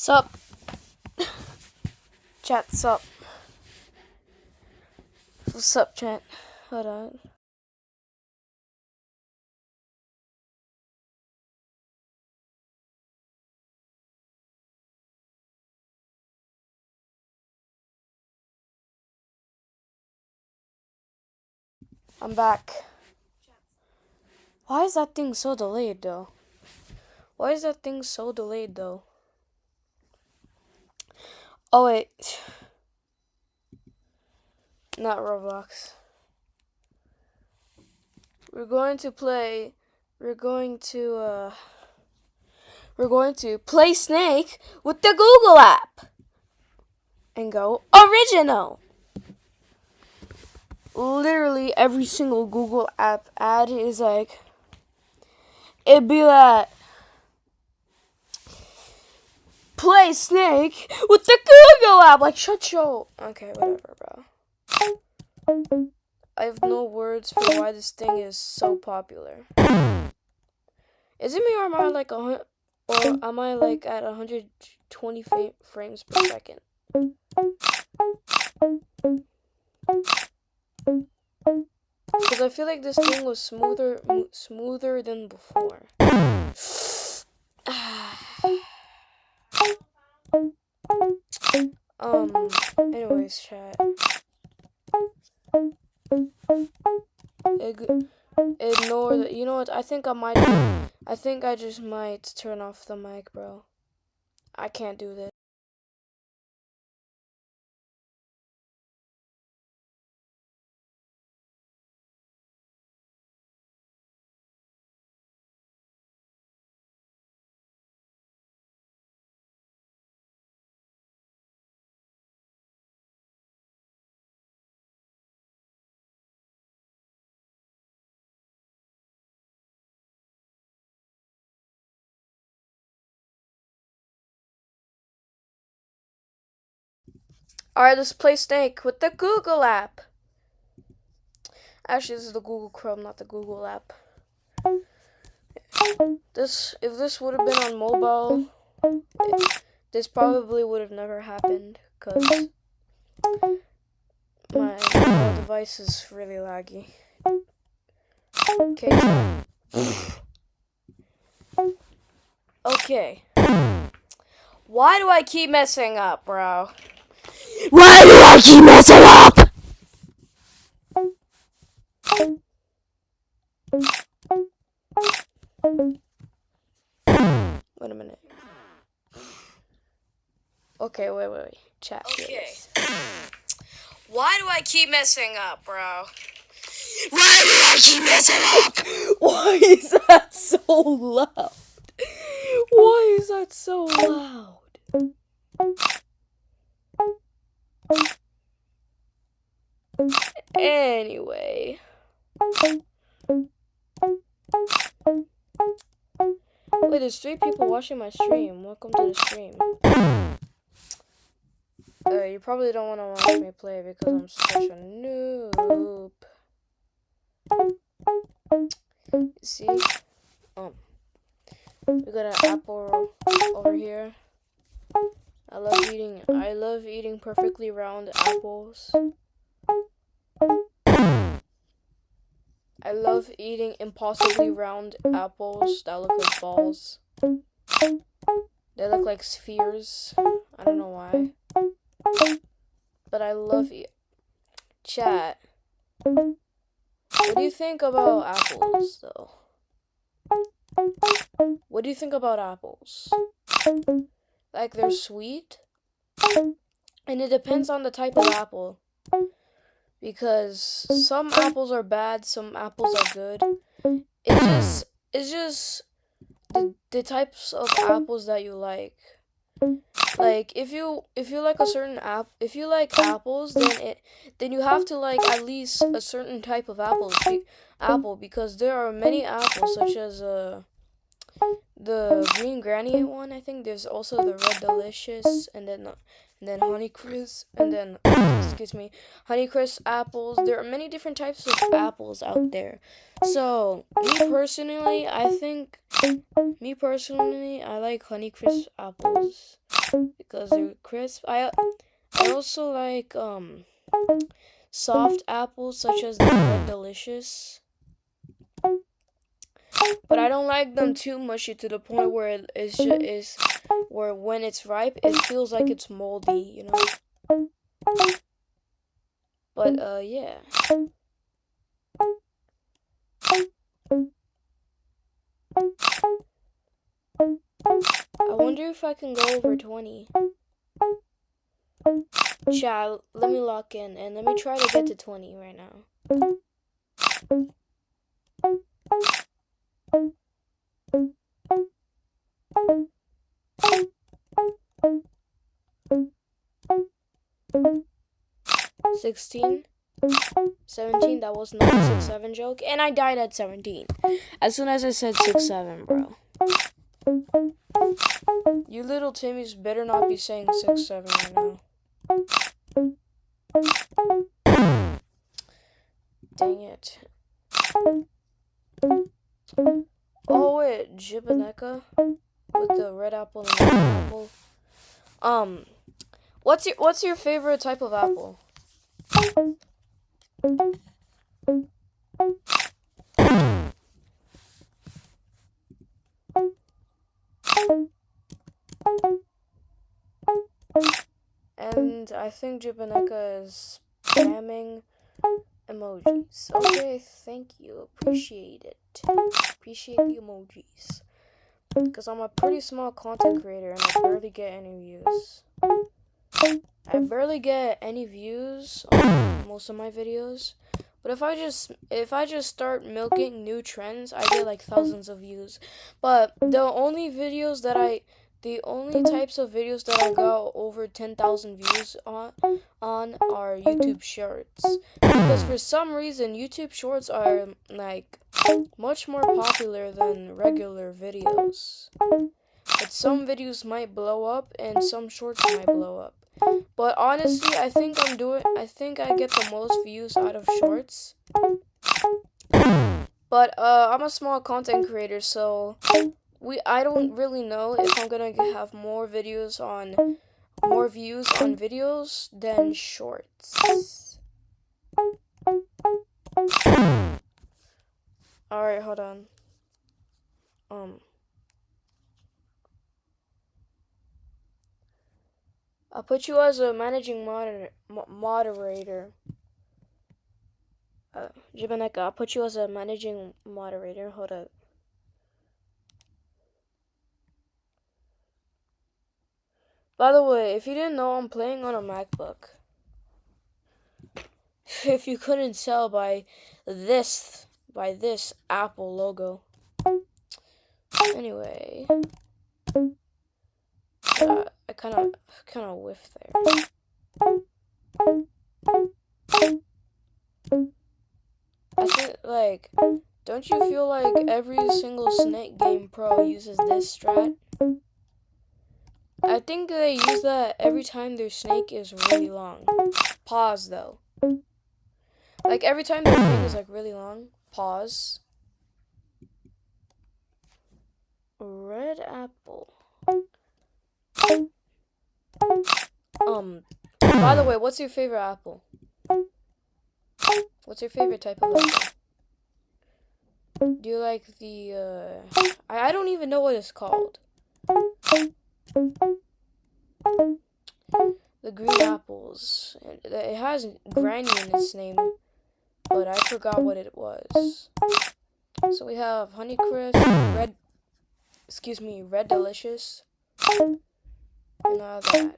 Sup? Chat, sup? What's up, chat? Hold on. I'm back. Why is that thing so delayed, though? Why is that thing so delayed, though? Oh, wait. Not Roblox. We're going to play play Snake with the Google app. And go original. Literally every single Google app ad is like, it'd be like, play Snake with the Google app. Like, shut your... Okay, whatever, bro. I have no words for why this thing is so popular. Is it me or am I like at 120 frames per second? Because I feel like this thing was smoother than before. Anyways, chat. Ignore that. You know what? I think I just might turn off the mic, bro. I can't do this. Alright, let's play Snake with the Google app. Actually, this is the Google Chrome, not the Google app. If this would have been on mobile, this probably would have never happened, because my mobile device is really laggy. Okay. Okay. Why do I keep messing up, bro? Why do I keep messing up? Wait a minute. Okay, wait. Chat. Okay. Why do I keep messing up, bro? Why do I keep messing up? Why is that so loud? Why is that so loud? Anyway. Wait, there's 3 people watching my stream. Welcome to the stream. You probably don't want to watch me play because I'm such a noob. See? We got an apple over here. I love eating perfectly round apples. I love eating impossibly round apples that look like balls. They look like spheres. I don't know why. But I love it. Chat. What do you think about apples, though? What do you think about apples? Like, they're sweet? And it depends on the type of apple. Because some apples are bad, some apples are good. It's just the types of apples that you like. Like, if you like a certain if you like apples, then you have to like at least a certain type of apple, because there are many apples, such as the green granny one. I think there's also the red delicious, and then and then Honeycrisp, and then excuse me, Honeycrisp apples. There are many different types of apples out there. So me personally, I like Honeycrisp apples because they're crisp. I also like soft apples such as the Red Delicious. But I don't like them too mushy to the point where where when it's ripe it feels like it's moldy, you know. But yeah. I wonder if I can go over 20. Chat, let me lock in and let me try to get to 20 right now. 16, 17, that was not a 6-7 joke, and I died at 17. As soon as I said 6-7, bro. You little Timmies better not be saying 6-7 right now. Dang it. Oh wait, Jibaneka with the red apple and the green apple. What's your favorite type of apple? And I think Jibaneka is spamming emojis. Okay, thank you. Appreciate it. Appreciate the emojis. Because I'm a pretty small content creator and I barely get any views. I barely get any views on most of my videos. But if I just start milking new trends, I get like thousands of views. But the only types of videos that I got over 10,000 views on are YouTube Shorts. Because for some reason, YouTube Shorts are like much more popular than regular videos. But some videos might blow up and some shorts might blow up. But honestly, I think I get the most views out of shorts. But I'm a small content creator, so I don't really know if I'm gonna have more views on videos than shorts. Alright, hold on. I'll put you as a managing moderator. Jibaneka, I'll put you as a managing moderator. Hold up. By the way, if you didn't know, I'm playing on a MacBook. If you couldn't tell by this Apple logo. Anyway, I kind of whiffed there. I think, like, don't you feel like every single Snake Game Pro uses this strat? I think they use that every time their snake is really long. Pause, though. Like, every time their thing is, like, really long. Pause. Red apple. By the way, what's your favorite apple? What's your favorite type of apple? Do you like the, I don't even know what it's called. The green apples. It has Granny in its name, but I forgot what it was. So we have Honeycrisp, Red Delicious, and all that.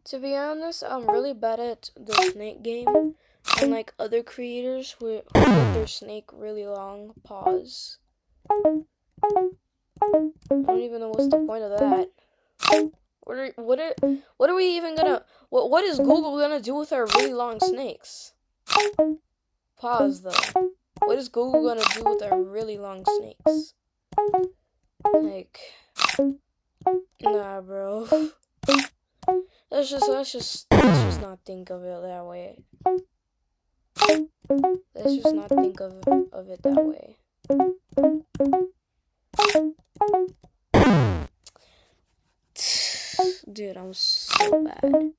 To be honest, I'm really bad at the snake game, unlike other creators who get their snake really long. Pause. I don't even know what's the point of that. What are we even gonna? What is Google gonna do with our really long snakes? Pause though. What is Google gonna do with our really long snakes? Like, nah, bro. Let's just not think of it that way. Let's just not think of it that way. Dude, I'm so bad.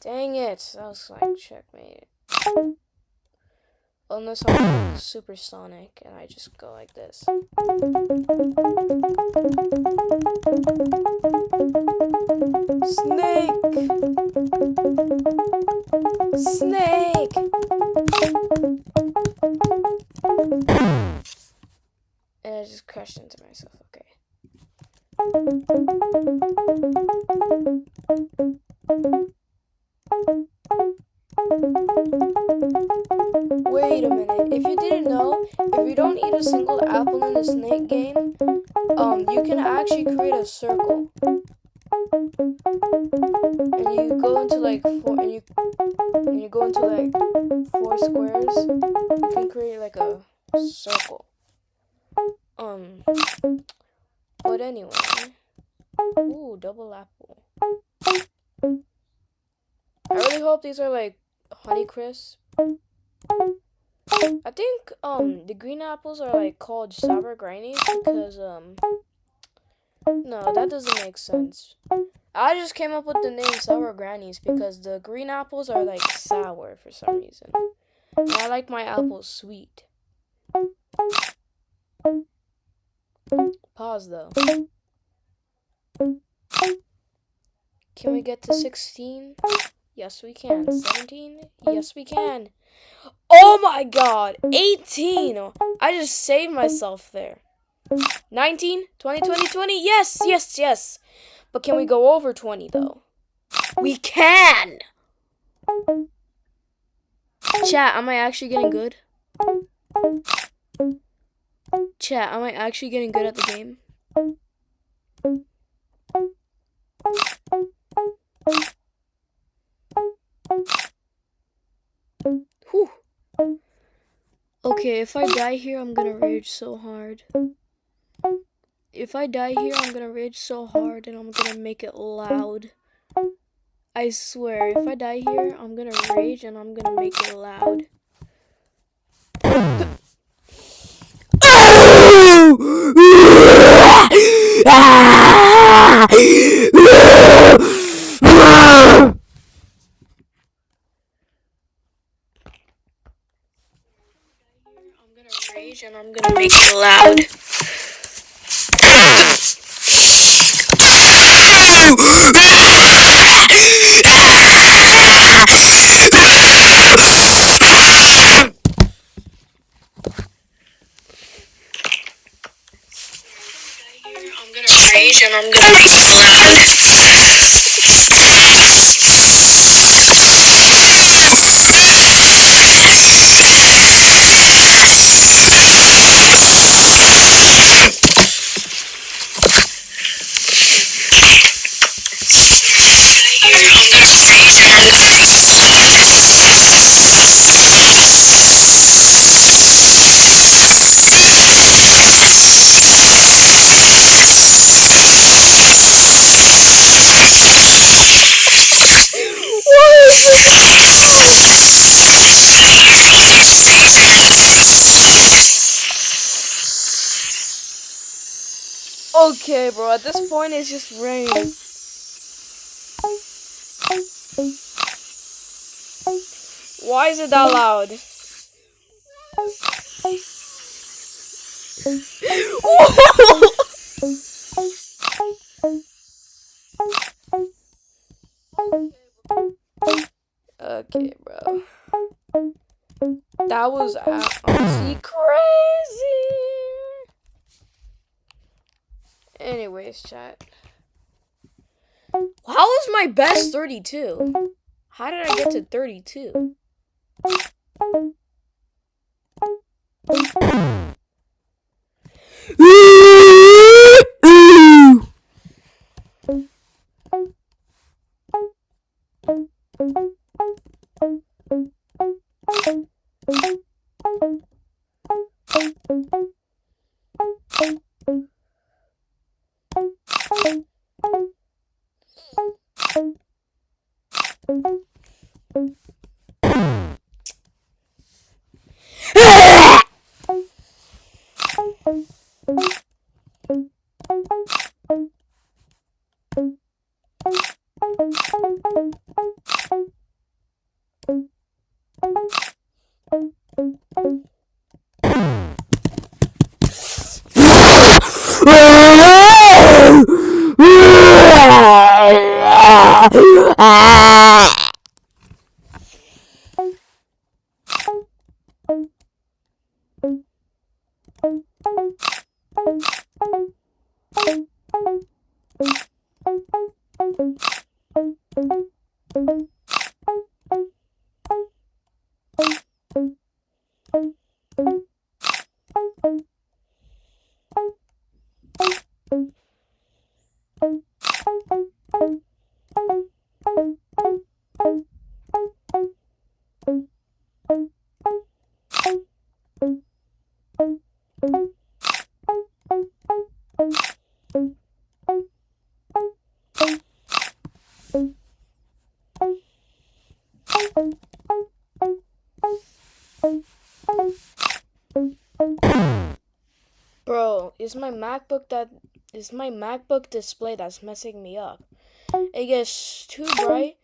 Dang it, that was like checkmate. Unless I'm supersonic and I just go like this. Snake! Snake! And I just crashed into myself, okay. Wait a minute, if you didn't know, if you don't eat a single apple in the snake game, you can actually create a circle. And you go into like four squares, you can create like a circle. But anyway, ooh, double apple. I really hope these are like Honey Crisp. I think the green apples are like called sour grannies because no, that doesn't make sense. I just came up with the name sour grannies because the green apples are like sour for some reason. And I like my apples sweet. Pause though. Can we get to 16? Yes, we can. 17? Yes, we can. Oh my god! 18! I just saved myself there. 19? 20, 20, 20? Yes, yes, yes. But can we go over 20 though? We can! Chat, am I actually getting good? Chat, am I actually getting good at the game? Whew. Okay, if I die here, I'm gonna rage so hard. If I die here, I'm gonna rage so hard and I'm gonna make it loud. I swear, if I die here, I'm gonna rage and I'm gonna make it loud. I'm gonna rage and I'm gonna make it loud. I'm gonna rage and I'm gonna make it loud. Okay, bro, at this point it's just rain. Why is it that loud? Okay, bro. That was honestly crazy. Anyways, chat. How was my best 32? How did I get to 32? Bro, it's my MacBook display that's messing me up. It gets too bright,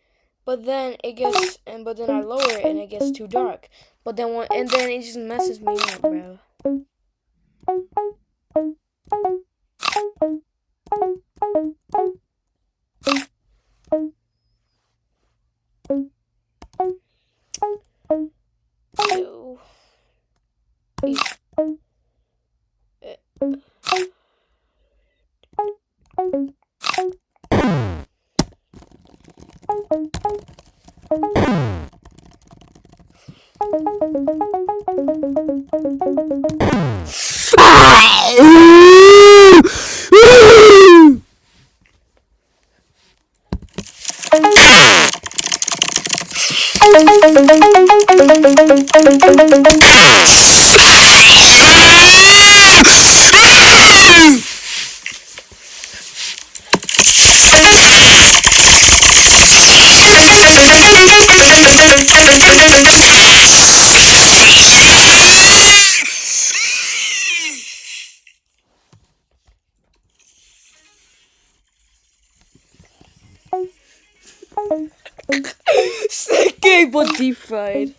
but then I lower it and it gets too dark. But then it just messes me up, bro. Ew. Snake game but deep fried.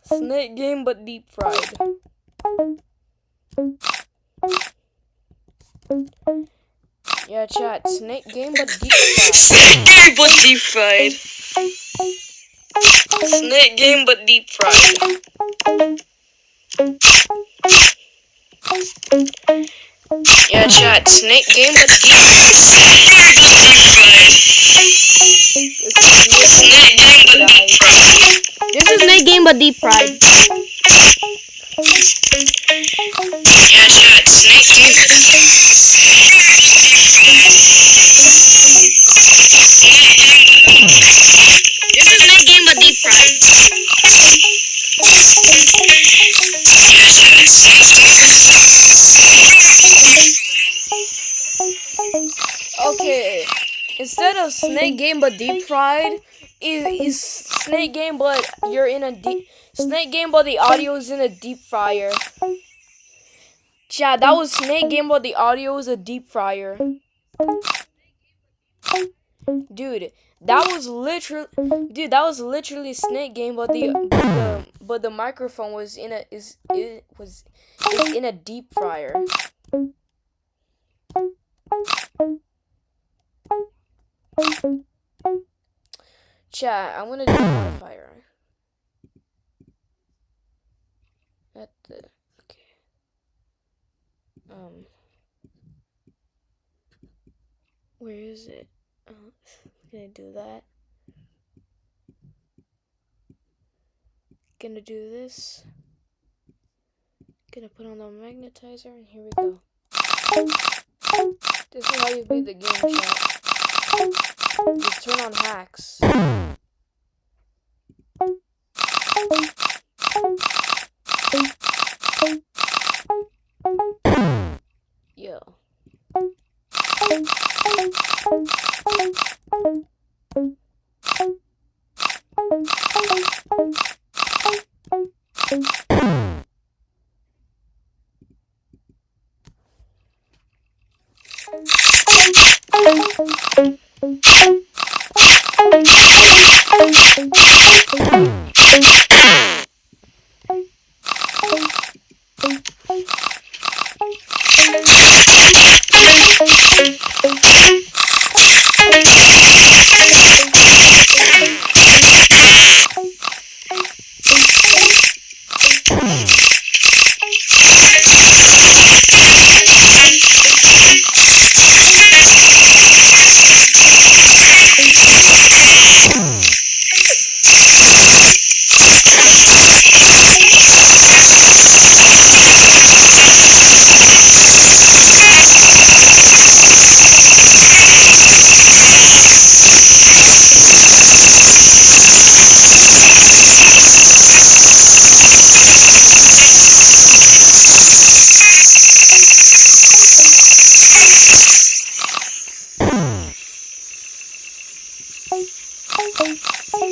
Snake game but deep fried. Yeah, chat. Snake game but deep fried. Snake game but deep fried. Snake game but deep fried. Yeah, chat. Snake game but deep fried. Snake game but deep fried. Snake game but deep fried. This is snake game but deep fried. Yeah, chat. Snake game but deep fried. This is snake game but deep fried. Yeah, chat. Snake Okay, instead of snake game but deep fried, is snake game but you're in a deep snake game but the audio is in a deep fryer. Chat, that was snake game but the audio is a deep fryer. Dude, that was literally snake game but the microphone was in a in a deep fryer. Chat, I'm gonna do a modifier. at the okay. Where is it? Gonna do that. Gonna do this. Gonna put on the magnetizer, and here we go. This is how you beat the game, chat. Just turn on hacks. Yo.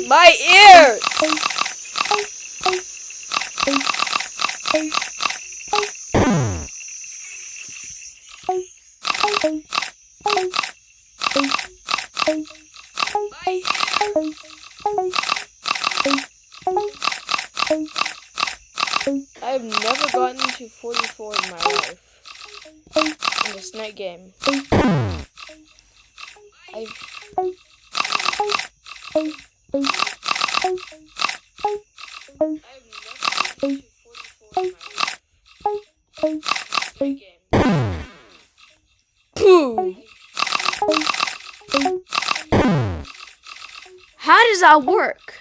My ears! I've never gotten to 44 in my life in this night game. I've Pooh! How does that work?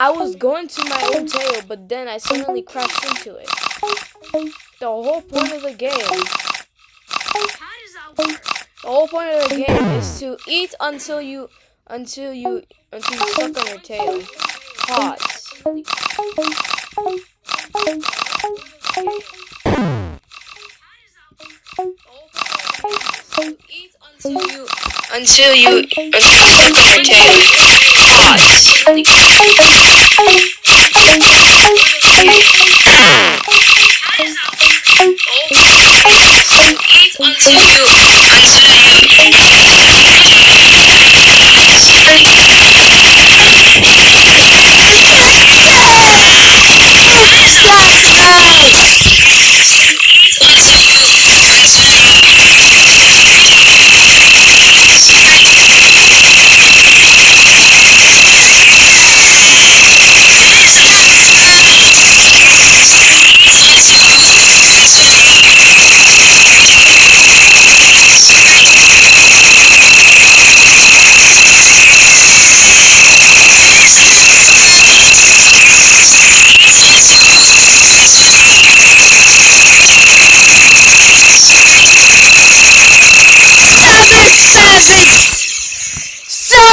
I was going to my own tail, but then I suddenly crashed into it. The whole point of the game. How does that work? The whole point of the game is to eat until you suck on your tail. Pause. Until you suck on your tail. Pause.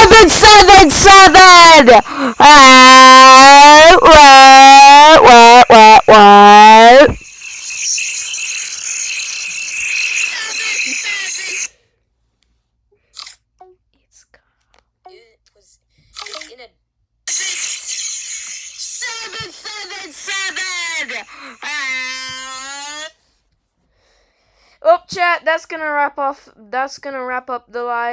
Seven. What? It's in a 7. Oh, chat. That's gonna wrap up the live.